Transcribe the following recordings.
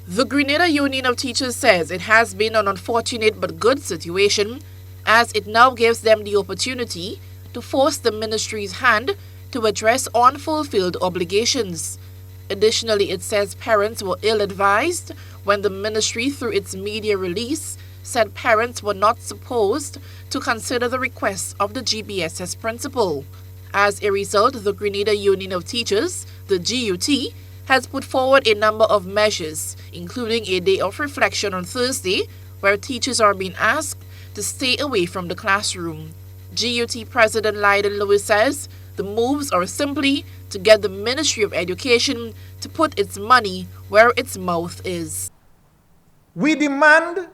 The Grenada Union of Teachers says it has been an unfortunate but good situation, as it now gives them the opportunity to force the ministry's hand to address unfulfilled obligations. Additionally, it says parents were ill-advised when the ministry, through its media release, said parents were not supposed to consider the requests of the GBSS principal. As a result, the Grenada Union of Teachers, the GUT, has put forward a number of measures, including a day of reflection on Thursday, where teachers are being asked to stay away from the classroom. GUT President Lyden Lewis says the moves are simply to get the Ministry of Education to put its money where its mouth is. We demand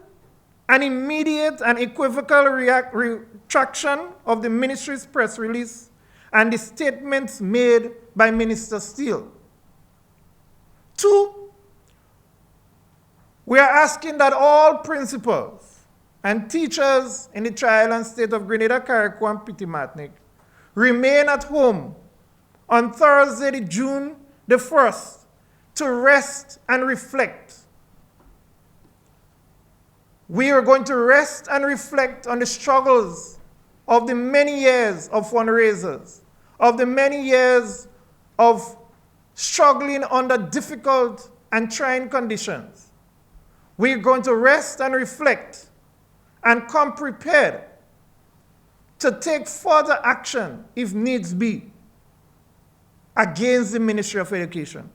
an immediate and equivocal retraction of the ministry's press release and the statements made by Minister Steele. 2, we are asking that all principals and teachers in the Tri-Island state of Grenada, Carriacou, and Petit Martinique remain at home on Thursday, June the 1st, to rest and reflect. We are going to rest and reflect on the struggles of the many years of fundraisers, of the many years of struggling under difficult and trying conditions. We're going to rest and reflect and come prepared to take further action, if needs be, against the Ministry of Education.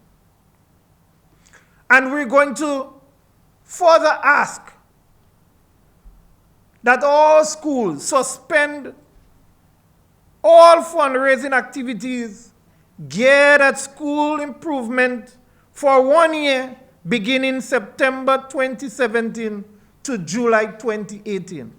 And we're going to further ask that all schools suspend all fundraising activities geared at school improvement for 1 year, beginning September 2017 to July 2018.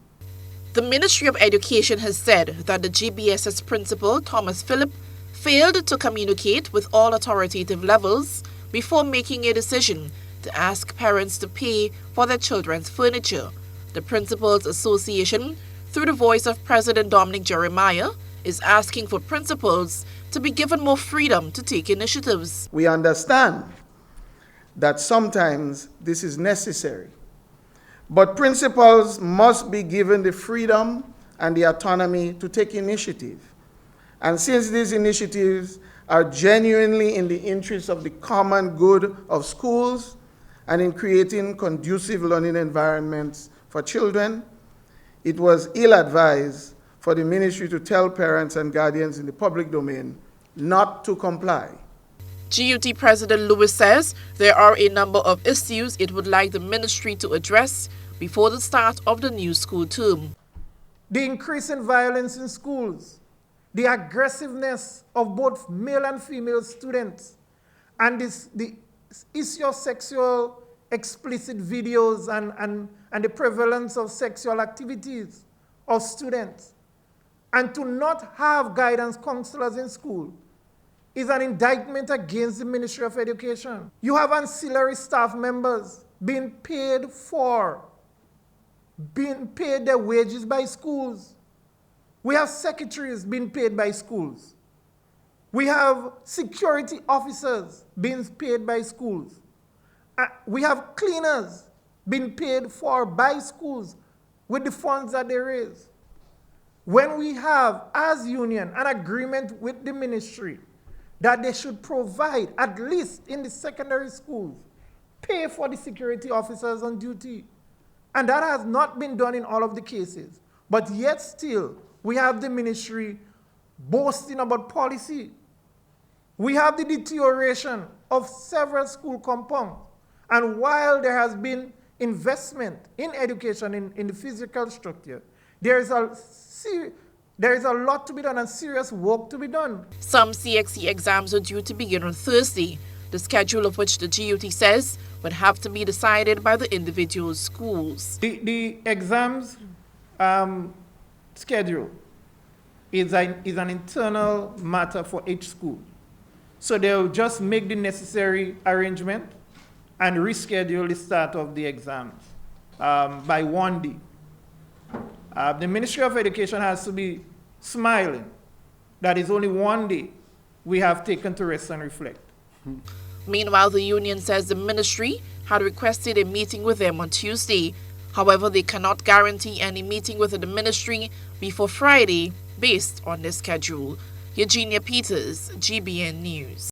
The Ministry of Education has said that the GBSS principal, Thomas Phillip, failed to communicate with all authoritative levels before making a decision to ask parents to pay for their children's furniture. The Principals Association, through the voice of President Dominic Jeremiah, is asking for principals to be given more freedom to take initiatives. We understand that sometimes this is necessary, but principals must be given the freedom and the autonomy to take initiative. And since these initiatives are genuinely in the interest of the common good of schools and in creating conducive learning environments for children, it was ill-advised for the ministry to tell parents and guardians in the public domain not to comply. GUT President Lewis says there are a number of issues it would like the ministry to address before the start of the new school term. The increase in violence in schools, the aggressiveness of both male and female students, and the issue of sexual explicit videos and the prevalence of sexual activities of students, and to not have guidance counselors in school is an indictment against the Ministry of Education. You have ancillary staff members being paid their wages by schools. We have secretaries being paid by schools. We have security officers being paid by schools. We have cleaners being paid for by schools with the funds that they raise. When we have, as union, an agreement with the ministry that they should provide, at least in the secondary schools, pay for the security officers on duty. And that has not been done in all of the cases. But yet still, we have the ministry boasting about policy. We have the deterioration of several school compounds. And while there has been investment in education, in the physical structure, there is a lot to be done and serious work to be done. Some CXC exams are due to begin on Thursday, the schedule of which the GUT says would have to be decided by the individual schools. The exams schedule is an internal matter for each school. So they'll just make the necessary arrangement and reschedule the start of the exams by 1 day. The Ministry of Education has to be smiling that it's only 1 day we have taken to rest and reflect. Meanwhile, the union says the ministry had requested a meeting with them on Tuesday. However, they cannot guarantee any meeting with the ministry before Friday based on their schedule. Eugenia Peters, GBN News.